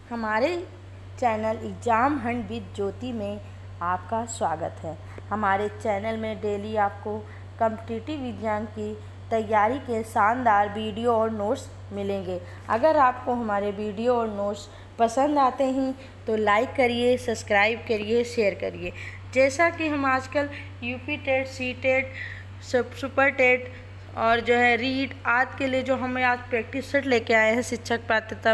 हमारे channel exam Hunt with ज्योति में आपका स्वागत है। हमारे चैनल में डेली आपको कॉम्पिटिटिव एग्ज़ाम की तैयारी के शानदार वीडियो और नोट्स मिलेंगे। अगर आपको हमारे वीडियो और नोट्स पसंद आते हैं तो लाइक करिए, सब्सक्राइब करिए, शेयर करिए। जैसा कि हम आजकल UP TET, C TET, super TET और जो है रीट आदि के लिए जो हमें आज प्रैक्टिस सेट लेके आए हैं शिक्षक पात्रता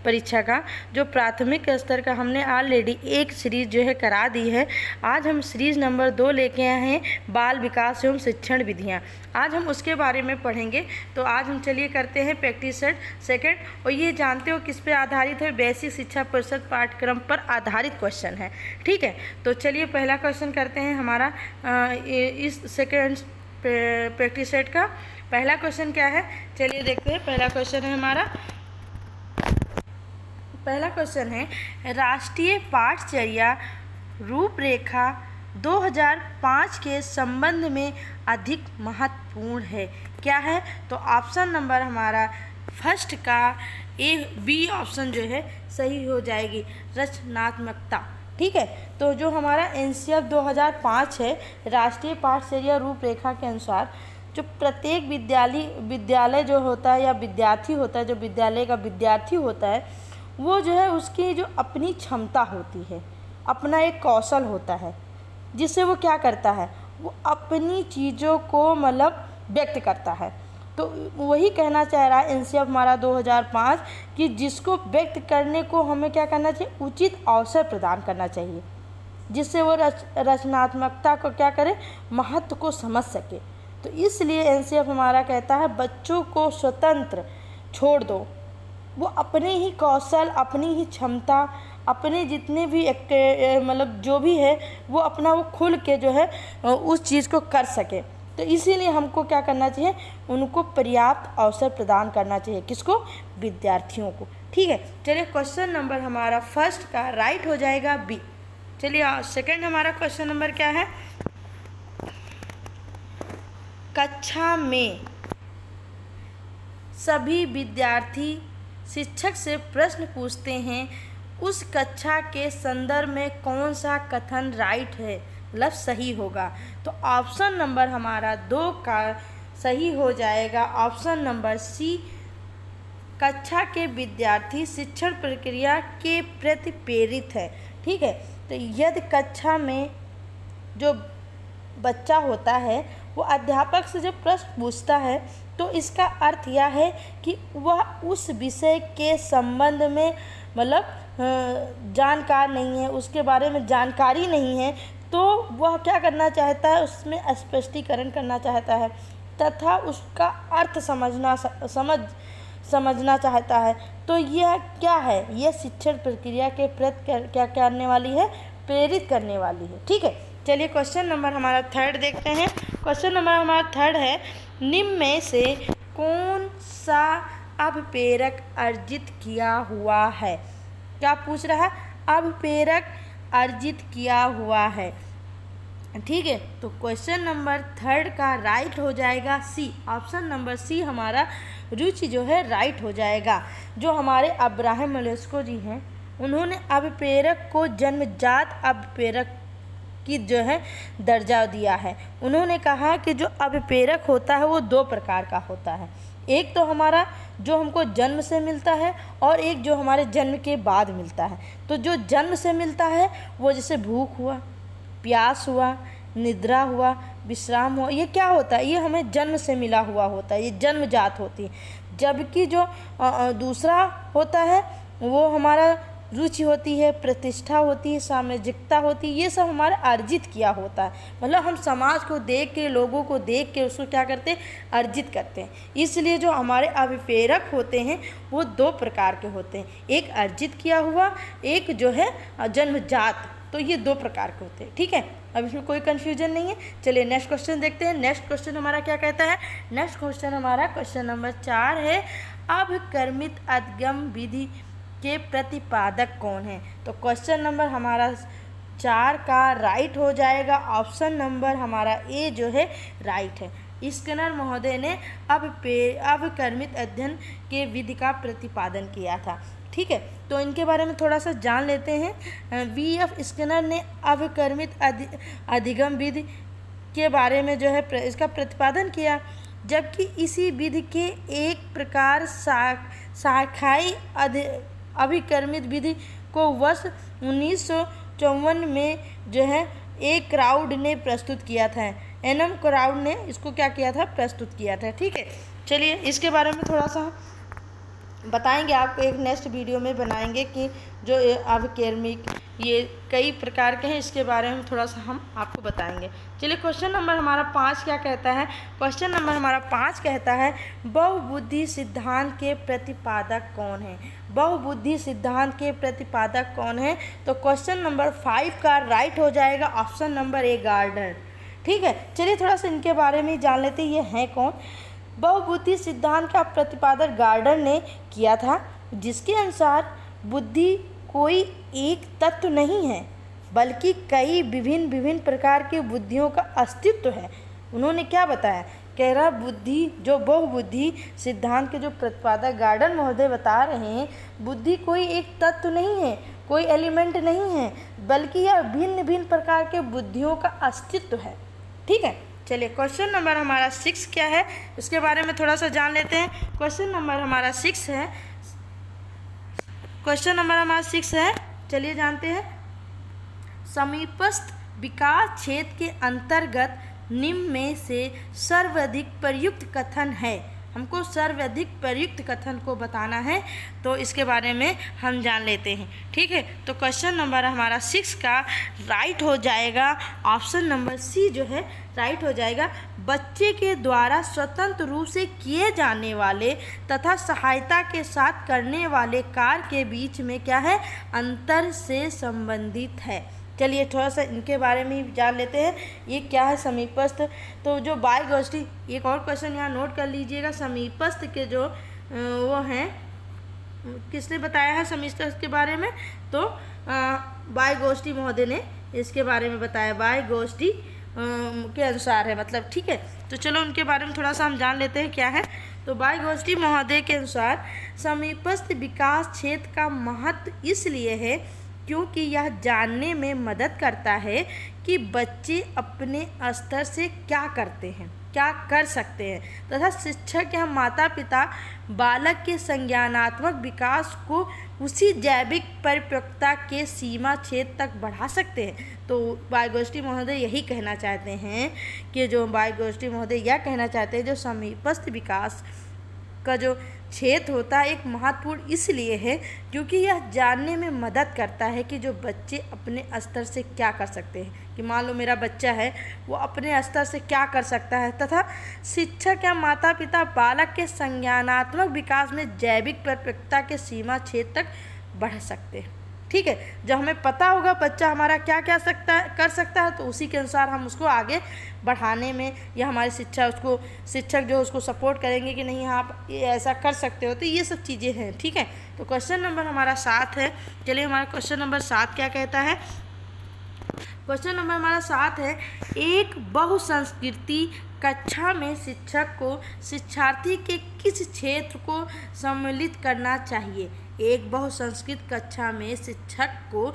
परीक्षा का जो प्राथमिक स्तर का हमने ऑलरेडी एक सीरीज़ जो है करा दी है। आज हम सीरीज़ नंबर 2 लेके आए हैं, बाल विकास एवं शिक्षण विधियाँ। आज हम उसके बारे में पढ़ेंगे। तो आज हम चलिए करते हैं प्रैक्टिस सेट सेकेंड। और ये जानते हो किस पे आधारित है? बेसिक शिक्षा परिषद पाठ्यक्रम पर आधारित क्वेश्चन है। ठीक है, तो चलिए पहला क्वेश्चन करते हैं हमारा इस सेकेंड प्रैक्टिस सेट का। पहला क्वेश्चन क्या है, चलिए देखते हैं। पहला क्वेश्चन है हमारा, पहला क्वेश्चन है राष्ट्रीय पाठचर्या रूपरेखा 2005 के संबंध में अधिक महत्वपूर्ण है। क्या है? तो ऑप्शन नंबर हमारा फर्स्ट का ए बी ऑप्शन जो है सही हो जाएगी, रचनात्मकता। ठीक है, तो जो हमारा एनसीएफ 2005 है, राष्ट्रीय पाठचर्या रूपरेखा के अनुसार जो प्रत्येक विद्यालय जो होता है या विद्यार्थी होता है, जो विद्यालय का विद्यार्थी होता है, वो जो है उसकी जो अपनी क्षमता होती है, अपना एक कौशल होता है, जिससे वो क्या करता है, वो अपनी चीज़ों को मतलब व्यक्त करता है। तो वही कहना चाह रहा है एनसीएफ हमारा 2005 कि जिसको व्यक्त करने को हमें क्या करना चाहिए, उचित अवसर प्रदान करना चाहिए, जिससे वो रचनात्मकता को क्या करे, महत्व को समझ सके। तो इसलिए एनसीएफ हमारा कहता है बच्चों को स्वतंत्र छोड़ दो, वो अपने ही कौशल, अपनी ही क्षमता, अपने जितने भी मतलब जो भी है वो अपना वो खुल के जो है उस चीज़ को कर सके। तो इसीलिए हमको क्या करना चाहिए, उनको पर्याप्त अवसर प्रदान करना चाहिए। किसको? विद्यार्थियों को। ठीक है, चलिए क्वेश्चन नंबर हमारा फर्स्ट का राइट हो जाएगा बी। चलिए सेकंड हमारा क्वेश्चन नंबर क्या है, कक्षा में सभी विद्यार्थी शिक्षक से प्रश्न पूछते हैं, उस कक्षा के संदर्भ में कौन सा कथन राइट है, मतलब सही होगा। तो ऑप्शन नंबर हमारा 2 का सही हो जाएगा, ऑप्शन नंबर सी। कक्षा के विद्यार्थी शिक्षण प्रक्रिया के प्रति प्रेरित है। ठीक है, तो यदि कक्षा में जो बच्चा होता है वो अध्यापक से जब प्रश्न पूछता है तो इसका अर्थ यह है कि वह उस विषय के संबंध में मतलब जानकार नहीं है, उसके बारे में जानकारी नहीं है, तो वह क्या करना चाहता है, उसमें स्पष्टीकरण करना चाहता है तथा उसका अर्थ समझना चाहता है। तो यह क्या है, यह शिक्षण प्रक्रिया के प्रति क्या करने वाली है, प्रेरित करने वाली है। ठीक है, चलिए क्वेश्चन नंबर हमारा थर्ड देखते हैं। क्वेश्चन नंबर हमारा थर्ड है, निम्न में से कौन सा अभिप्रेरक अर्जित किया हुआ है? क्या पूछ रहा है? अभिप्रेरक अर्जित किया हुआ है। ठीक है, तो क्वेश्चन नंबर थर्ड का राइट हो जाएगा सी, ऑप्शन नंबर सी हमारा रुचि जो है राइट हो जाएगा। जो हमारे अब्राहम मास्लो जी हैं, उन्होंने अभिप्रेरक को जन्मजात अभिप्रेरक की जो है दर्जा दिया है। उन्होंने कहा कि जो अभिप्रेरक होता है वो 2 प्रकार का होता है, एक तो हमारा जो हमको जन्म से मिलता है और एक जो हमारे जन्म के बाद मिलता है। तो जो जन्म से मिलता है वो जैसे भूख हुआ, प्यास हुआ, निद्रा हुआ, विश्राम हुआ, ये क्या होता है, ये हमें जन्म से मिला हुआ होता है, ये जन्मजात होती है। जबकि जो दूसरा होता है वो हमारा रुचि होती है, प्रतिष्ठा होती है, सामाजिकता होती है, ये सब हमारा अर्जित किया होता है। मतलब हम समाज को देख के, लोगों को देख के उसको क्या करते हैं, अर्जित करते हैं। इसलिए जो हमारे अभिप्रेरक होते हैं वो 2 प्रकार के होते हैं, एक अर्जित किया हुआ, एक जो है जन्मजात। तो ये 2 प्रकार के होते हैं। ठीक है, अब इसमें कोई कन्फ्यूजन नहीं है। चलिए नेक्स्ट क्वेश्चन देखते हैं। नेक्स्ट क्वेश्चन हमारा क्या कहता है, नेक्स्ट क्वेश्चन हमारा क्वेश्चन नंबर 4 है, अभिकर्मित अधिगम विधि के प्रतिपादक कौन है? तो क्वेश्चन नंबर हमारा 4 का राइट हो जाएगा, ऑप्शन नंबर हमारा ए जो है राइट है। स्किनर महोदय ने अभिकर्मित अध्ययन के विधि का प्रतिपादन किया था। ठीक है, तो इनके बारे में थोड़ा सा जान लेते हैं। वी.एफ. स्किनर ने अविक्रमित अधिगम विधि के बारे में जो है इसका प्रतिपादन किया, जबकि इसी विधि के एक प्रकार शाखाई अभिक्रमित विधि को वर्ष 1954 में जो है एक क्राउड ने प्रस्तुत किया था। एनम क्राउड ने इसको क्या किया था, प्रस्तुत किया था। ठीक है, चलिए इसके बारे में थोड़ा सा बताएंगे आपको, एक नेक्स्ट वीडियो में बनाएंगे कि जो अविक्रमिक ये कई प्रकार के हैं, इसके बारे में थोड़ा सा हम आपको बताएंगे। चलिए क्वेश्चन नंबर हमारा 5 क्या कहता है। क्वेश्चन नंबर हमारा 5 कहता है बहुबुद्धि सिद्धांत के प्रतिपादक कौन है। बहुबुद्धि सिद्धांत के प्रतिपादक कौन है, तो क्वेश्चन नंबर 5 का राइट हो जाएगा ऑप्शन नंबर ए, गार्डनर। ठीक है, चलिए थोड़ा सा इनके बारे में जान लेते हैं, ये हैं कौन। बहुबुद्धि सिद्धांत का प्रतिपादन गार्डनर ने किया था, जिसके अनुसार बुद्धि कोई एक तत्व नहीं है, बल्कि कई विभिन्न प्रकार की बुद्धियों का अस्तित्व है। उन्होंने क्या बताया, कह रहा बुद्धि, जो बहुबुद्धि सिद्धांत के जो प्रतिपादक गार्डनर महोदय बता रहे हैं, बुद्धि कोई एक तत्व नहीं है, कोई एलिमेंट नहीं है, बल्कि यह भिन्न प्रकार के बुद्धियों का अस्तित्व है। ठीक है, चलिए क्वेश्चन नंबर हमारा 6 क्या है, इसके बारे में थोड़ा सा जान लेते हैं। क्वेश्चन नंबर हमारा 6 है, क्वेश्चन नंबर हमारा 6 है, चलिए जानते हैं। समीपस्थ विकास क्षेत्र के अंतर्गत निम्न में से सर्वाधिक प्रयुक्त कथन है। हमको सर्वाधिक प्रयुक्त कथन को बताना है, तो इसके बारे में हम जान लेते हैं। ठीक है, तो क्वेश्चन नंबर हमारा 6 का राइट हो जाएगा ऑप्शन नंबर सी, जो है राइट हो जाएगा। बच्चे के द्वारा स्वतंत्र रूप से किए जाने वाले तथा सहायता के साथ करने वाले कार्य के बीच में क्या है, अंतर से संबंधित है। चलिए थोड़ा सा इनके बारे में जान लेते हैं, ये क्या है समीपस्थ। तो जो बाह्य गोष्ठी, एक और क्वेश्चन यहाँ नोट कर लीजिएगा, समीपस्थ के जो वो हैं, किसने बताया है समीपस्थ के बारे में, तो बाह्य गोष्ठी महोदय ने इसके बारे में बताया, बाह्य गोष्ठी के अनुसार है मतलब। ठीक है, तो चलो उनके बारे में थोड़ा सा हम जान लेते हैं क्या है। तो बाह्य गोष्ठी महोदय के अनुसार समीपस्थ विकास क्षेत्र का महत्व इसलिए है क्योंकि यह जानने में मदद करता है कि बच्चे अपने स्तर से क्या करते हैं, क्या कर सकते हैं, तथा शिक्षक या माता पिता बालक के संज्ञानात्मक विकास को उसी जैविक परिपक्वता के सीमा क्षेत्र तक बढ़ा सकते हैं। तो बाह्य गोष्ठी महोदय यही कहना चाहते हैं कि जो बाह्य गोष्ठी महोदय यह कहना चाहते हैं, जो समीपस्थ विकास का जो क्षेत्र होता है एक महत्वपूर्ण इसलिए है क्योंकि यह जानने में मदद करता है कि जो बच्चे अपने स्तर से क्या कर सकते हैं, कि मान लो मेरा बच्चा है वो अपने स्तर से क्या कर सकता है, तथा शिक्षक या माता पिता बालक के संज्ञानात्मक विकास में जैविक परिपक्वता के सीमा क्षेत्र तक बढ़ सकते हैं। ठीक है, जब हमें पता होगा बच्चा हमारा क्या क्या कर सकता है, तो उसी के अनुसार हम उसको आगे बढ़ाने में या हमारी शिक्षक जो उसको सपोर्ट करेंगे कि नहीं आप ये ऐसा कर सकते हो, तो ये सब चीज़ें हैं। ठीक है, तो क्वेश्चन नंबर हमारा 7 है। चलिए हमारा क्वेश्चन नंबर 7 क्या कहता है। क्वेश्चन नंबर हमारा 7 है, एक बहुसंस्कृति कक्षा में शिक्षक को शिक्षार्थी के किस क्षेत्र को सम्मिलित करना चाहिए। एक बहुसंस्कृत कक्षा में शिक्षक को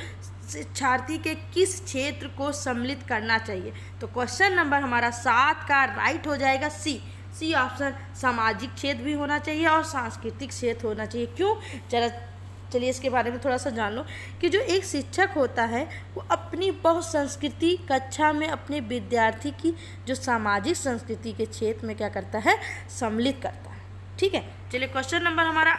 शिक्षार्थी के किस क्षेत्र को सम्मिलित करना चाहिए। तो क्वेश्चन नंबर हमारा 7 का राइट हो जाएगा सी ऑप्शन, सामाजिक क्षेत्र भी होना चाहिए और सांस्कृतिक क्षेत्र होना चाहिए। क्यों, चलिए इसके बारे में थोड़ा सा जान लो कि जो एक शिक्षक होता है वो अपनी बहुसंस्कृति कक्षा में अपने विद्यार्थी की जो सामाजिक संस्कृति के क्षेत्र में क्या करता है, सम्मिलित करता है। ठीक है, चलिए क्वेश्चन नंबर हमारा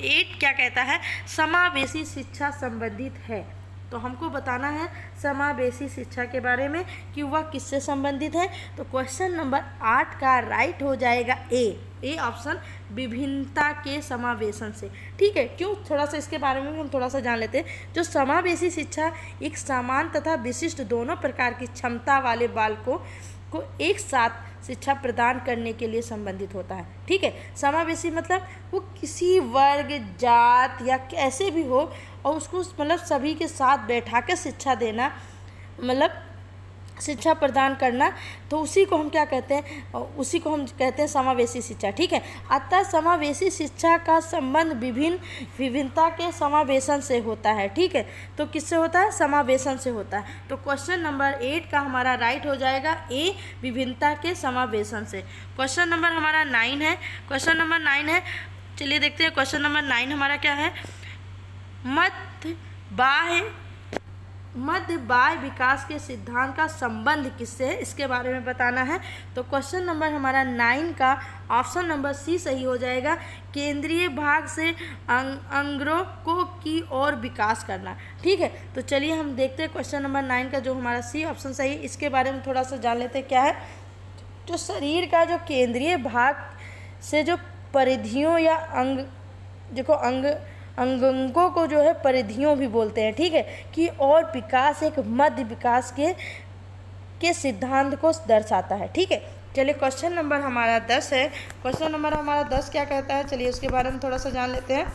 8 क्या कहता है, समावेशी शिक्षा संबंधित है। तो हमको बताना है समावेशी शिक्षा के बारे में कि वह किससे संबंधित है। तो क्वेश्चन नंबर 8 का राइट हो जाएगा ए ऑप्शन, विभिन्नता के समावेशन से। ठीक है, क्यों, थोड़ा सा इसके बारे में हम थोड़ा सा जान लेते हैं। जो समावेशी शिक्षा एक समान तथा विशिष्ट दोनों प्रकार की क्षमता वाले बालकों को एक साथ शिक्षा प्रदान करने के लिए संबंधित होता है। ठीक है, समावेशी मतलब वो किसी वर्ग, जात या कैसे भी हो और उसको मतलब सभी के साथ बैठा कर शिक्षा देना, मतलब शिक्षा प्रदान करना, तो उसी को हम क्या कहते हैं, उसी को हम कहते हैं समावेशी शिक्षा। ठीक है, अतः समावेशी शिक्षा का संबंध विभिन्नता के समावेशन से होता है। ठीक है, तो किससे होता है, समावेशन से होता है। तो क्वेश्चन नंबर 8 का हमारा राइट हो जाएगा ए, विभिन्नता के समावेशन से। क्वेश्चन नंबर हमारा 9 है। क्वेश्चन नंबर 9 है, चलिए देखते हैं क्वेश्चन नंबर 9 हमारा क्या है। मध्य बाह्य विकास के सिद्धांत का संबंध किससे है, इसके बारे में बताना है। तो क्वेश्चन नंबर हमारा 9 का ऑप्शन नंबर सी सही हो जाएगा, केंद्रीय भाग से अंगों को की ओर विकास करना। ठीक है, तो चलिए हम देखते हैं क्वेश्चन नंबर 9 का जो हमारा सी ऑप्शन सही है, इसके बारे में थोड़ा सा जान लेते हैं क्या है। जो शरीर का जो केंद्रीय भाग से जो परिधियों या अंगों को जो है परिधियों भी बोलते हैं। ठीक है, कि और विकास एक मध्य विकास के सिद्धांत को दर्शाता है। ठीक है, चलिए क्वेश्चन नंबर हमारा 10 है। क्वेश्चन नंबर हमारा 10 क्या कहता है, चलिए उसके बारे में थोड़ा सा जान लेते हैं।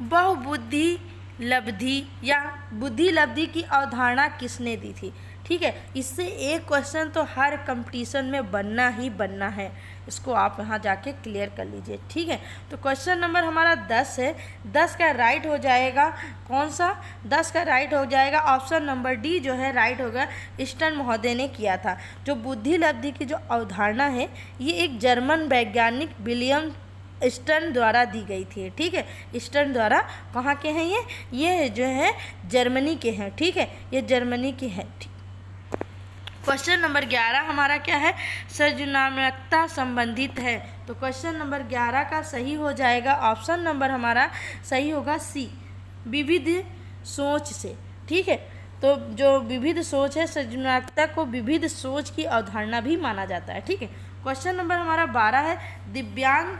बहुबुद्धि लब्धि या बुद्धि लब्धि की अवधारणा किसने दी थी। ठीक है, इससे एक क्वेश्चन तो हर कंपटीशन में बनना ही बनना है, इसको आप यहाँ जाके क्लियर कर लीजिए। ठीक है, तो क्वेश्चन नंबर हमारा 10 है। 10 का राइट हो जाएगा कौन सा, 10 का राइट हो जाएगा ऑप्शन नंबर डी जो है राइट होगा, स्टर्न महोदय ने किया था। जो बुद्धि लब्धि की जो अवधारणा है, ये एक जर्मन वैज्ञानिक विलियम स्टर्न द्वारा दी गई थी। ठीक है, स्टर्न द्वारा, कहाँ के हैं ये जो है जर्मनी के हैं। ठीक है, ये जर्मनी के हैं। क्वेश्चन नंबर 11 हमारा क्या है, सृजनात्मकता संबंधित है। तो क्वेश्चन नंबर 11 का सही हो जाएगा ऑप्शन नंबर हमारा सही होगा सी, विविध सोच से। ठीक है, तो जो विविध सोच है, सृजनात्मकता को विविध सोच की अवधारणा भी माना जाता है। ठीक है, क्वेश्चन नंबर हमारा 12 है, दिव्यांग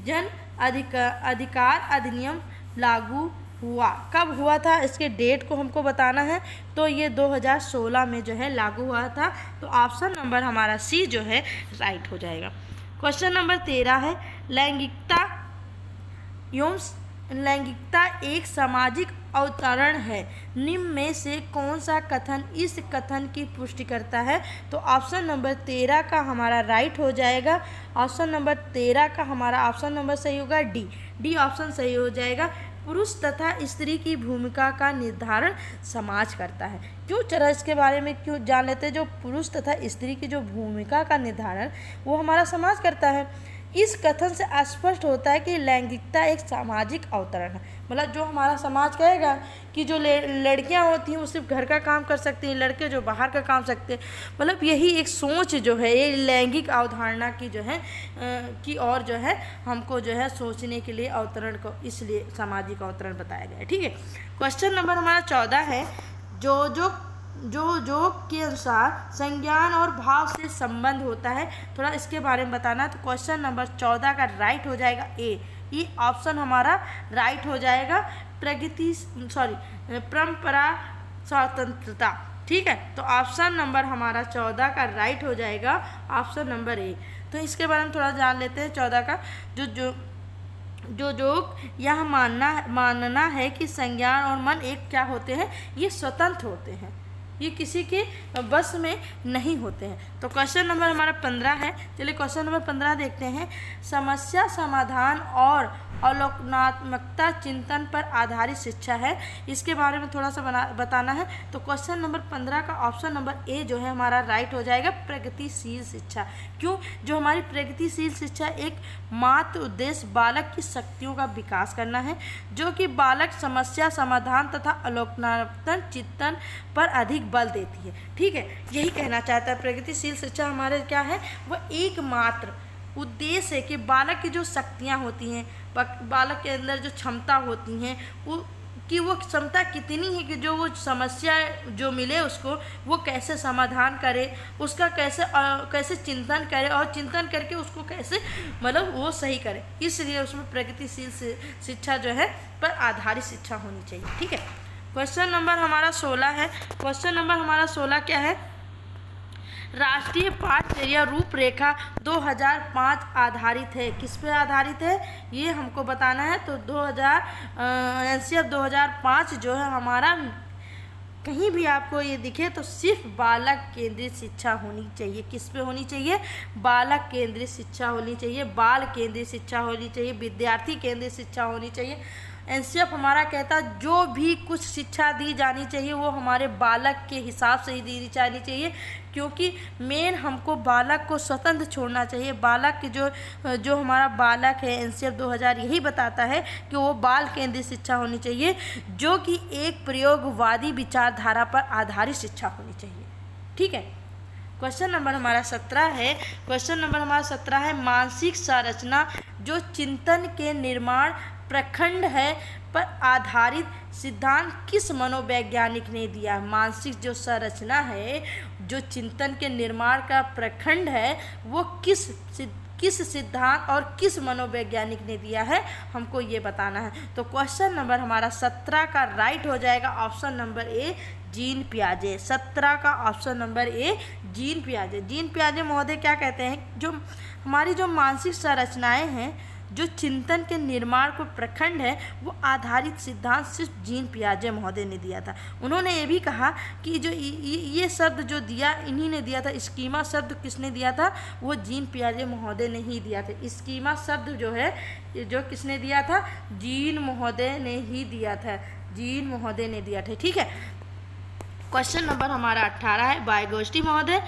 जन अधिकार अधिनियम लागू हुआ, कब हुआ था, इसके डेट को हमको बताना है। तो ये 2016 में जो है लागू हुआ था। तो ऑप्शन नंबर हमारा सी जो है राइट हो जाएगा। क्वेश्चन नंबर 13 है, लैंगिकता एक सामाजिक अवतरण है, निम्न में से कौन सा कथन इस कथन की पुष्टि करता है। तो ऑप्शन नंबर 13 का हमारा राइट हो जाएगा, ऑप्शन नंबर 13 का हमारा ऑप्शन नंबर सही होगा डी ऑप्शन सही हो जाएगा। पुरुष तथा स्त्री की भूमिका का निर्धारण समाज करता है। क्यों, चला इसके बारे में क्यों जान लेते हैं। जो पुरुष तथा स्त्री की जो भूमिका का निर्धारण वो हमारा समाज करता है। इस कथन से स्पष्ट होता है कि लैंगिकता एक सामाजिक अवतरण है। मतलब जो हमारा समाज कहेगा कि जो लड़कियां होती हैं वो सिर्फ घर का काम कर सकती हैं, लड़के जो बाहर का काम सकते हैं। मतलब यही एक सोच जो है, ये लैंगिक अवधारणा की जो है की और जो है हमको जो है सोचने के लिए अवतरण को इसलिए सामाजिक अवतरण बताया गया है। ठीक है, क्वेश्चन नंबर हमारा 14 है, जो के अनुसार संज्ञान और भाव से संबंध होता है, थोड़ा इसके बारे में बताना। तो क्वेश्चन नंबर 14 का राइट हो जाएगा ए, ये ऑप्शन हमारा राइट हो जाएगा, परंपरा स्वतंत्रता। ठीक है, तो ऑप्शन नंबर हमारा 14 का राइट हो जाएगा ऑप्शन नंबर ए। तो इसके बारे में थोड़ा जान लेते हैं 14 का। जो यह मानना है कि संज्ञान और मन एक क्या होते हैं, ये स्वतंत्र होते हैं, ये किसी के बस में नहीं होते हैं। तो क्वेश्चन नंबर हमारा 15 है। चलिए क्वेश्चन नंबर 15 देखते हैं। समस्या समाधान और अवलोकनात्मकता चिंतन पर आधारित शिक्षा है, इसके बारे में थोड़ा सा बताना है। तो क्वेश्चन नंबर 15 का ऑप्शन नंबर ए जो है हमारा राइट हो जाएगा, प्रगतिशील शिक्षा। क्यों, जो हमारी प्रगतिशील शिक्षा एक मात्र उद्देश्य बालक की शक्तियों का विकास करना है, जो कि बालक समस्या समाधान तथा अवलोकनात्मक चिंतन पर अधिक बल देती है। ठीक है, यही कहना चाहता है। प्रगतिशील शिक्षा हमारे क्या है, वह एकमात्र उद्देश्य है कि बालक की जो शक्तियाँ होती हैं, बालक के अंदर जो क्षमता होती हैं, वो क्षमता कितनी है कि जो वो समस्या जो मिले उसको वो कैसे समाधान करे, उसका कैसे चिंतन करे और चिंतन करके उसको कैसे मतलब वो सही करे। इसलिए उसमें प्रगतिशील शिक्षा जो है पर आधारित शिक्षा होनी चाहिए। ठीक है, क्वेश्चन नंबर हमारा 16 है। क्वेश्चन नंबर हमारा 16 क्या है, राष्ट्रीय पाठ्यचर्या रूपरेखा 2005 आधारित है? किस पे आधारित है ये हमको बताना है। तो 2000 2005 जो है हमारा, कहीं भी आपको ये दिखे तो सिर्फ बालक केंद्रित शिक्षा होनी चाहिए। किस पे होनी चाहिए? बालक केंद्रित शिक्षा होनी चाहिए, बाल केंद्रित शिक्षा होनी चाहिए, विद्यार्थी केंद्रित शिक्षा होनी चाहिए। एनसीएफ हमारा कहता है जो भी कुछ शिक्षा दी जानी चाहिए वो हमारे बालक के हिसाब से ही दी जानी चाहिए, क्योंकि मेन हमको बालक को स्वतंत्र छोड़ना चाहिए। बालक के जो हमारा बालक है, एनसीएफ 2000 यही बताता है कि वो बाल केंद्रित शिक्षा होनी चाहिए, जो कि एक प्रयोगवादी विचारधारा पर आधारित शिक्षा होनी चाहिए। ठीक है। क्वेश्चन नंबर हमारा 17 है। क्वेश्चन नंबर हमारा 17 है, मानसिक संरचना जो चिंतन के निर्माण प्रखंड है पर आधारित सिद्धांत किस मनोवैज्ञानिक ने दिया? मानसिक जो संरचना है, जो चिंतन के निर्माण का प्रखंड है, वो किस सिद्धांत और किस मनोवैज्ञानिक ने दिया है, हमको ये बताना है। तो क्वेश्चन नंबर हमारा 17 का राइट हो जाएगा ऑप्शन नंबर ए, जीन पियाजे। 17 का ऑप्शन नंबर ए, जीन पियाजे। जीन पियाजे महोदय क्या कहते हैं, जो हमारी जो मानसिक संरचनाएं हैं, जो चिंतन के निर्माण को प्रखंड है, वो आधारित सिद्धांत सिर्फ जीन पियाजे महोदय ने दिया था। उन्होंने ये भी कहा कि जो ये शब्द जो दिया इन्हीं ने दिया था। स्कीमा शब्द किसने दिया था? वो जीन पियाजे महोदय ने ही दिया था। स्कीमा शब्द जो है, जो किसने दिया था? जीन महोदय ने ही दिया था, जीन महोदय ने दिया था। ठीक है। क्वेश्चन नंबर हमारा 18 है, वाइगोस्टी महोदय।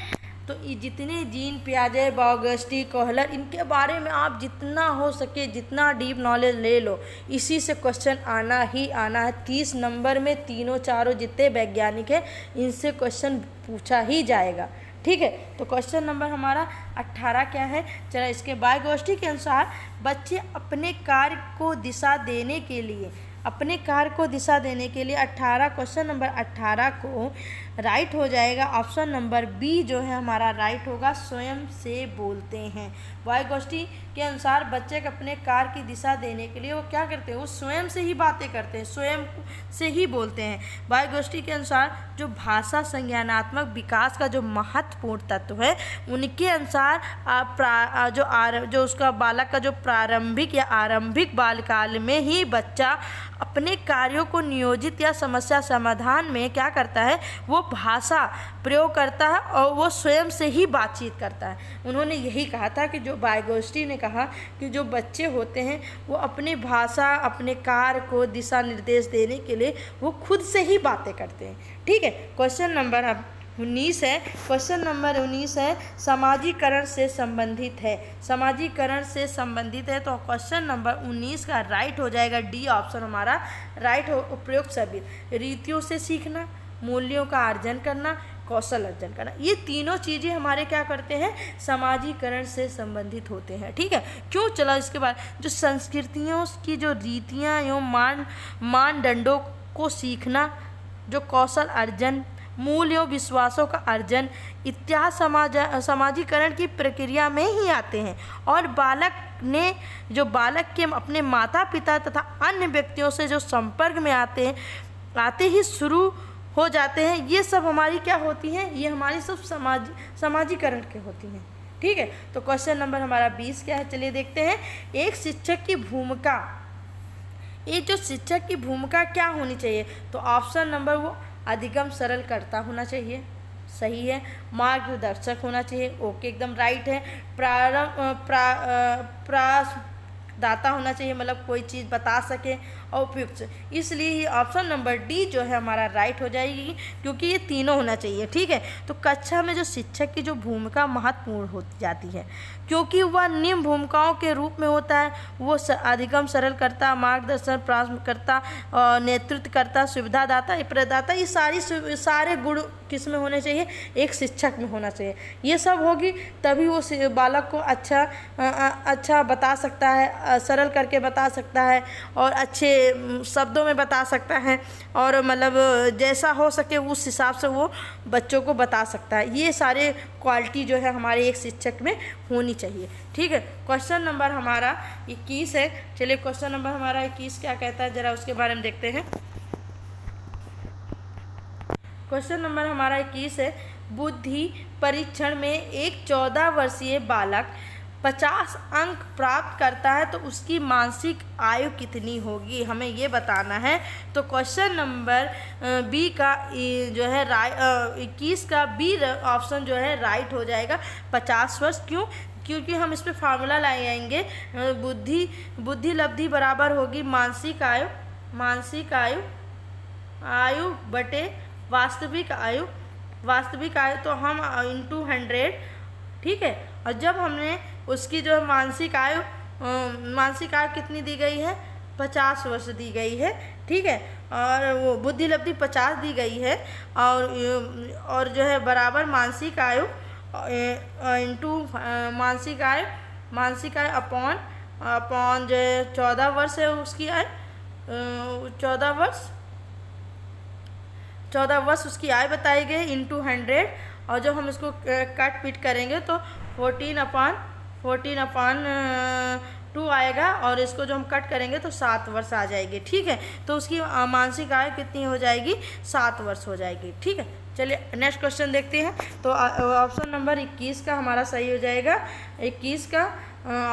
तो ये जितने जीन पियाजे, वाइगोस्टी, कोहलर, इनके बारे में आप जितना हो सके जितना डीप नॉलेज ले लो, इसी से क्वेश्चन आना ही आना है। 30 नंबर में तीनों चारों जितने वैज्ञानिक हैं इनसे क्वेश्चन पूछा ही जाएगा। ठीक है। तो क्वेश्चन नंबर हमारा 18 क्या है? चलो, इसके वाइगोस्टी के अनुसार बच्चे अपने कार्य को दिशा देने के लिए 18 क्वेश्चन नंबर 18 को राइट हो जाएगा ऑप्शन नंबर बी जो है हमारा राइट होगा, स्वयं से बोलते हैं। वाइगोस्टी के अनुसार बच्चे को अपने कार्य की दिशा देने के लिए वो क्या करते हैं? वो स्वयं से ही बातें करते हैं, स्वयं से ही बोलते हैं। वाइगोस्टी के अनुसार जो भाषा संज्ञानात्मक विकास का जो महत्वपूर्ण तत्व है, उनके अनुसार जो उसका बालक का जो प्रारंभिक या आरंभिक बालकाल में ही बच्चा अपने कार्यों को नियोजित या समस्या समाधान में क्या करता है? वो भाषा प्रयोग करता है और वो स्वयं से ही बातचीत करता है। उन्होंने यही कहा था कि जो वाइगोस्टी ने कहा कि जो बच्चे होते हैं वो अपनी भाषा, अपने कार्य को दिशा निर्देश देने के लिए वो खुद से ही बातें करते हैं। ठीक है। क्वेश्चन नंबर अब 19 है। क्वेश्चन नंबर 19 है, समाजीकरण से संबंधित है। समाजीकरण से संबंधित है, तो क्वेश्चन नंबर 19 का राइट हो जाएगा डी ऑप्शन हमारा राइट हो। उपयुक्त सभी रीतियों से सीखना, मूल्यों का अर्जन करना, कौशल अर्जन करना, ये तीनों चीज़ें हमारे क्या करते हैं? समाजीकरण से संबंधित होते हैं। ठीक है। क्यों? चला इसके बाद जो संस्कृतियों की जो रीतियाँ एवं मानदंडों को सीखना, जो कौशल अर्जन, मूल्यों विश्वासों का अर्जन इत्यादि समाजीकरण की प्रक्रिया में ही आते हैं और बालक के अपने माता पिता तथा अन्य व्यक्तियों से जो संपर्क में आते ही शुरू हो जाते हैं। ये सब हमारी क्या होती हैं? ये हमारी सब समाजीकरण के होती हैं। ठीक है। तो क्वेश्चन नंबर हमारा 20 क्या है? चलिए देखते हैं। एक शिक्षक की भूमिका, ये जो शिक्षक की भूमिका क्या होनी चाहिए? तो ऑप्शन नंबर वो अधिगम सरलकर्ता होना चाहिए, सही है। मार्गदर्शक होना चाहिए, ओके एकदम राइट है। दाता होना चाहिए, मतलब कोई चीज़ बता सके और उपयुक्त, इसलिए ये ऑप्शन नंबर डी जो है हमारा राइट हो जाएगी, क्योंकि ये तीनों होना चाहिए। ठीक है। तो कक्षा में जो शिक्षक की जो भूमिका महत्वपूर्ण हो जाती है, क्योंकि वह निम्न भूमिकाओं के रूप में होता है। वो अधिगम सरलकर्ता, मार्गदर्शन प्रारंभकर्ता, नेतृत्व करता, सुविधादाता, प्रदाता, ये सारे गुण किस में होने चाहिए? एक शिक्षक में होना चाहिए। ये सब होगी तभी वो बालक को अच्छा बता सकता है, सरल करके बता सकता है और अच्छे शब्दों में बता सकता है और मतलब जैसा हो सके उस हिसाब से वो बच्चों को बता सकता है। ये सारे क्वालिटी जो है हमारे एक शिक्षक में होनी चाहिए। ठीक है। क्वेश्चन नंबर हमारा 21 है। चलिए क्वेश्चन नंबर हमारा 21 क्या कहता है, ज़रा उसके बारे में देखते हैं। क्वेश्चन नंबर हमारा 21 है, बुद्धि परीक्षण में एक 14 वर्षीय बालक 50 अंक प्राप्त करता है तो उसकी मानसिक आयु कितनी होगी, हमें ये बताना है। तो क्वेश्चन नंबर बी का जो है 21 का बी ऑप्शन जो है राइट हो जाएगा, 50 वर्ष। क्यों? क्योंकि हम इस पर फार्मूला लाए आएंगे, बुद्धि लब्धि बराबर होगी मानसिक आयु बटे वास्तविक आयु, तो हम इंटू 100, ठीक है। और जब हमने उसकी जो मानसिक आयु कितनी दी गई है, 50 वर्ष दी गई है, ठीक है। और वो बुद्धि लब्धि 50 दी गई है, और जो है बराबर मानसिक आयु इंटू मानसिक आयु अपॉन जो है 14 वर्ष है उसकी आयु, 14 वर्ष उसकी आय बताई गई इंटू 100। और जब हम इसको कट पीट करेंगे तो 14 अपान 2 आएगा, और इसको जो हम कट करेंगे तो 7 वर्ष आ जाएगी, ठीक है। तो उसकी मानसिक आय कितनी हो जाएगी, 7 वर्ष हो जाएगी, ठीक है। चलिए नेक्स्ट क्वेश्चन देखते हैं। तो ऑप्शन नंबर 21 का हमारा सही हो जाएगा, 21 का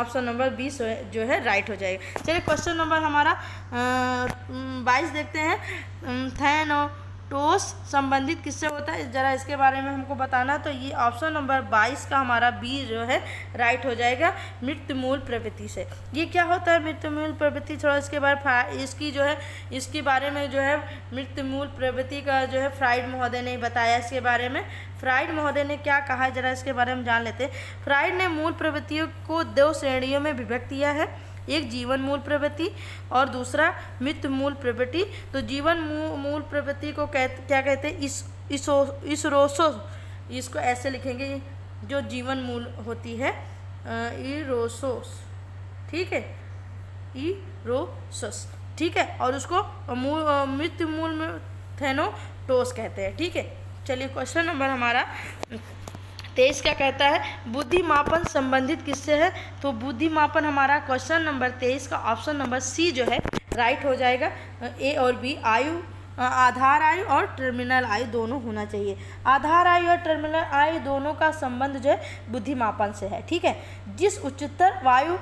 ऑप्शन नंबर 20 जो है राइट हो जाएगा। चलिए क्वेश्चन नंबर हमारा 22 देखते हैं। थैनोटोस संबंधित किससे होता है, ज़रा इसके बारे में हमको बताना। तो ये ऑप्शन नंबर 22 का हमारा बी जो है राइट हो जाएगा, मृत्युमूल प्रवृत्ति से। ये क्या होता है मृत्युमूल प्रवृत्ति, थोड़ा इसके बारे इसके बारे में जो है मृत्युमूल प्रवृत्ति का जो है फ्राइड महोदय ने बताया इसके बारे में। फ्राइड महोदय ने क्या कहा है, जरा इसके बारे में जान लेते हैं। फ्राइड ने मूल प्रवृत्तियों को 2 श्रेणियों में विभक्त किया है, एक जीवन मूल प्रवृत्ति और दूसरा मृत्यु मूल प्रवृत्ति। तो जीवन मूल प्रवृत्ति को क्या कहते हैं, इसरोसो, इसको ऐसे लिखेंगे जो जीवन मूल होती है, इरोसोस, ठीक है, इरोसोस, ठीक है। और उसको मृत्यु मूल में थैनोटोस कहते हैं, ठीक है। चलिए क्वेश्चन नंबर हमारा 23 क्या कहता है, बुद्धि मापन संबंधित किससे है। तो बुद्धि मापन हमारा क्वेश्चन नंबर 23 का ऑप्शन नंबर सी जो है राइट हो जाएगा। ए और बी, आधार आयु और टर्मिनल आयु दोनों होना चाहिए। आधार आयु और टर्मिनल आयु दोनों का संबंध जो है बुद्धि मापन से है, ठीक है। जिस उच्चतर वायु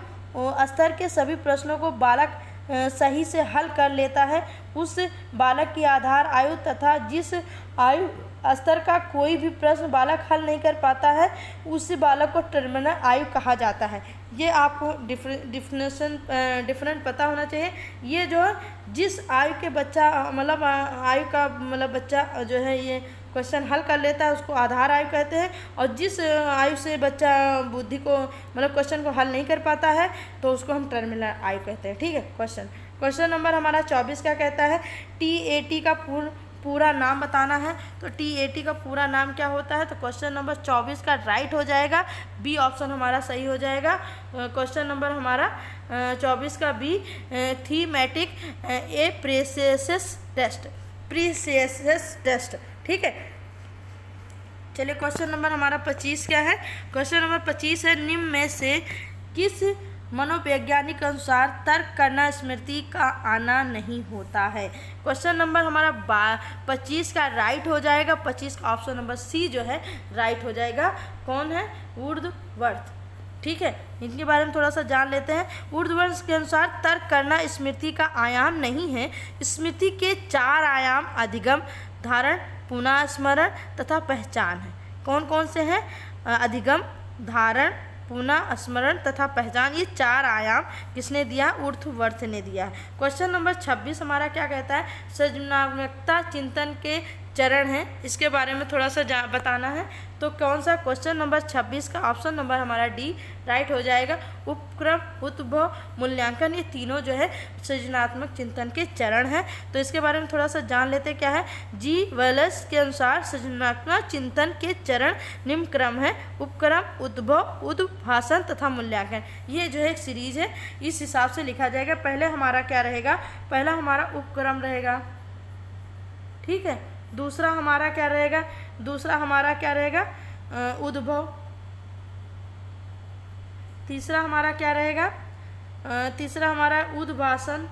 स्तर के सभी प्रश्नों को बालक सही से हल कर लेता है, उस बालक की आधार आयु तथा जिस आयु स्तर का कोई भी प्रश्न बालक हल नहीं कर पाता है, उस बालक को टर्मिनल आयु कहा जाता है। ये आपको डिफरेंट पता होना चाहिए। ये जो है जिस आयु के बच्चा आयु का बच्चा जो है ये क्वेश्चन हल कर लेता है उसको आधार आयु कहते हैं, और जिस आयु से बच्चा बुद्धि को क्वेश्चन को हल नहीं कर पाता है तो उसको हम टर्मिनल आयु कहते हैं, ठीक है। क्वेश्चन नंबर हमारा 24 क्या कहता है, TAT का पूरा नाम बताना है। तो TAT का पूरा नाम क्या होता है। तो क्वेश्चन नंबर 24 का राइट हो जाएगा, बी ऑप्शन हमारा सही हो जाएगा। क्वेश्चन नंबर हमारा 24 का बी, थीमेटिक एप्रिसिएशन टेस्ट, ठीक है। चलिए क्वेश्चन नंबर हमारा 25 क्या है। क्वेश्चन नंबर 25 है, निम्न में से किस मनोवैज्ञानिक अनुसार तर्क करना स्मृति का आना नहीं होता है। क्वेश्चन नंबर हमारा 25 का राइट हो जाएगा, 25 का ऑप्शन नंबर सी जो है राइट हो जाएगा। कौन है, वुड्सवर्थ, ठीक है। इनके बारे में थोड़ा सा जान लेते हैं। वुड्सवर्थ के अनुसार तर्क करना स्मृति का आयाम नहीं है। स्मृति के 4 आयाम अधिगम, धारण, पुनः स्मरण तथा पहचान है। कौन कौन से हैं, अधिगम, धारण, पुनः स्मरण तथा पहचान, ये 4 आयाम किसने दिया, वुड्सवर्थ ने दिया है। क्वेश्चन नंबर 26 हमारा क्या कहता है, सृजनात्मकता चिंतन के चरण है, इसके बारे में थोड़ा सा बताना है। तो कौन सा, क्वेश्चन नंबर 26 का ऑप्शन नंबर हमारा डी राइट हो जाएगा। उपक्रम, उद्भव, मूल्यांकन, ये तीनों जो है सृजनात्मक चिंतन के चरण हैं। तो इसके बारे में थोड़ा सा जान लेते क्या है। जी वेल्स के अनुसार सृजनात्मक चिंतन के चरण निम्न क्रम है, उपक्रम, उद्भव, उद्भाषण तथा मूल्यांकन। ये जो है एक सीरीज है, इस हिसाब से लिखा जाएगा। पहले हमारा क्या रहेगा, पहला हमारा उपक्रम रहेगा, ठीक है। दूसरा हमारा क्या रहेगा, उद्भव। तीसरा हमारा क्या रहेगा, तीसरा हमारा उद्भाषण।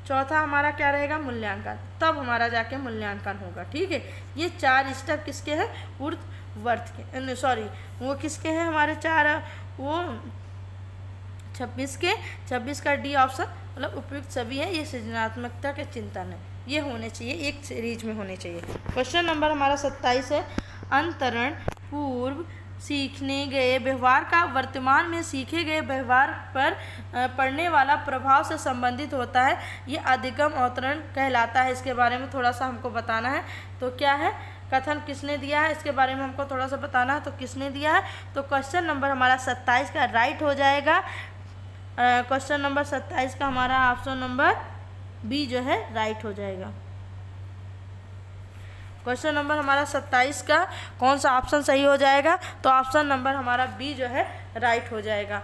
चौथा हमारा क्या रहेगा, मूल्यांकन, तब हमारा जाके मूल्यांकन होगा। ठीक है, ये 4 स्टेप किसके हैं, ऊर्ध्ववर्त के, सॉरी वो किसके हैं हमारे 4, वो 26 का डी ऑप्शन, मतलब उपयुक्त सभी है, ये सृजनात्मकता के चिंतन है, ये होने चाहिए, एक सीरीज में होने चाहिए। क्वेश्चन नंबर हमारा 27 है, अंतरण पूर्व सीखने गए व्यवहार का वर्तमान में सीखे गए व्यवहार पर पड़ने वाला प्रभाव से संबंधित होता है, ये अधिगम अवतरण कहलाता है। इसके बारे में थोड़ा सा हमको बताना है, तो क्या है, कथन किसने दिया है, इसके बारे में हमको थोड़ा सा बताना है, तो किसने दिया है, तो क्वेश्चन नंबर हमारा 27 का राइट हो जाएगा। क्वेश्चन नंबर 27 का हमारा ऑप्शन नंबर बी जो है राइट हो जाएगा। क्वेश्चन नंबर हमारा 27 का कौन सा ऑप्शन सही हो जाएगा, तो ऑप्शन नंबर हमारा बी जो है राइट हो जाएगा,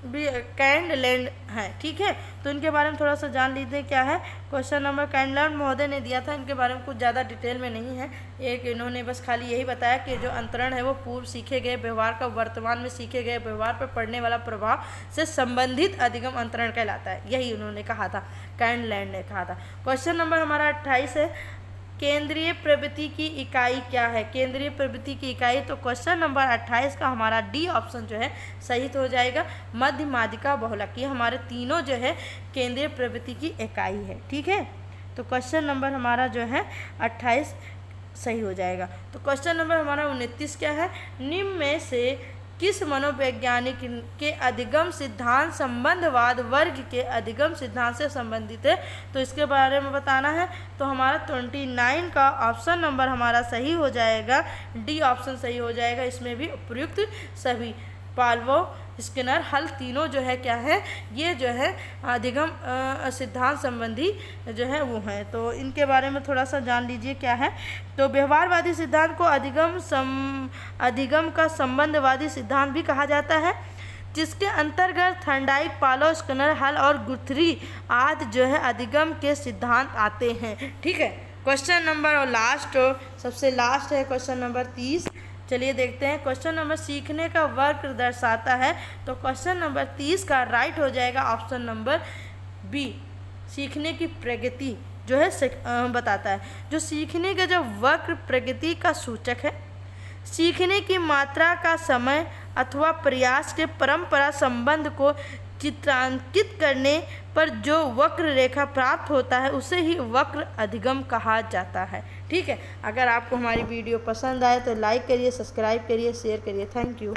बी कैंडलैंड है। ठीक है, तो इनके बारे में थोड़ा सा जान लीजिए क्या है। क्वेश्चन नंबर कैंडलैंड महोदय ने दिया था, इनके बारे में कुछ ज़्यादा डिटेल में नहीं है, एक इन्होंने बस खाली यही बताया कि जो अंतरण है वो पूर्व सीखे गए व्यवहार का वर्तमान में सीखे गए व्यवहार पर पड़ने वाला प्रभाव से संबंधित अधिगम अंतरण कहलाता है, यही उन्होंने कहा था, कैंडलैंड ने कहा था। क्वेश्चन नंबर हमारा 28 है, केंद्रीय प्रवृत्ति की इकाई क्या है, केंद्रीय प्रवृत्ति की इकाई, तो क्वेश्चन नंबर 28 का हमारा डी ऑप्शन जो है सही हो जाएगा, मध्य माध्यिका बहुलक, ये हमारे तीनों जो है केंद्रीय प्रवृत्ति की इकाई है। ठीक है, तो क्वेश्चन नंबर हमारा जो है 28 सही हो जाएगा। तो क्वेश्चन नंबर हमारा 29 क्या है, निम्न में से किस मनोवैज्ञानिक के अधिगम सिद्धांत संबंधवाद वर्ग के अधिगम सिद्धांत से संबंधित है, तो इसके बारे में बताना है, तो हमारा 29 का ऑप्शन नंबर हमारा सही हो जाएगा, डी ऑप्शन सही हो जाएगा, इसमें भी उपयुक्त सभी, पाल्वो, स्किनर, हल, तीनों जो है क्या है, ये जो है अधिगम सिद्धांत संबंधी जो है वो है, तो इनके बारे में थोड़ा सा जान लीजिए क्या है। तो व्यवहारवादी सिद्धांत को अधिगम का संबंधवादी सिद्धांत भी कहा जाता है, जिसके अंतर्गत थर्नडाइक, पालो, स्किनर, हल और गुथरी आदि जो है अधिगम के सिद्धांत आते हैं। ठीक है, क्वेश्चन नंबर और लास्ट, सबसे लास्ट है क्वेश्चन नंबर 30। चलिए देखते हैं, क्वेश्चन नंबर सीखने का वक्र दर्शाता है, तो क्वेश्चन नंबर 30 का राइट हो जाएगा ऑप्शन नंबर बी, सीखने की प्रगति जो है बताता है। जो सीखने का जो वक्र प्रगति का सूचक है, सीखने की मात्रा का समय अथवा प्रयास के परंपरा संबंध को चित्रांकित करने पर जो वक्र रेखा प्राप्त होता है उसे ही वक्र अधिगम कहा जाता है। ठीक है, अगर आपको हमारी वीडियो पसंद आए तो लाइक करिए, सब्सक्राइब करिए, शेयर करिए। Thank you.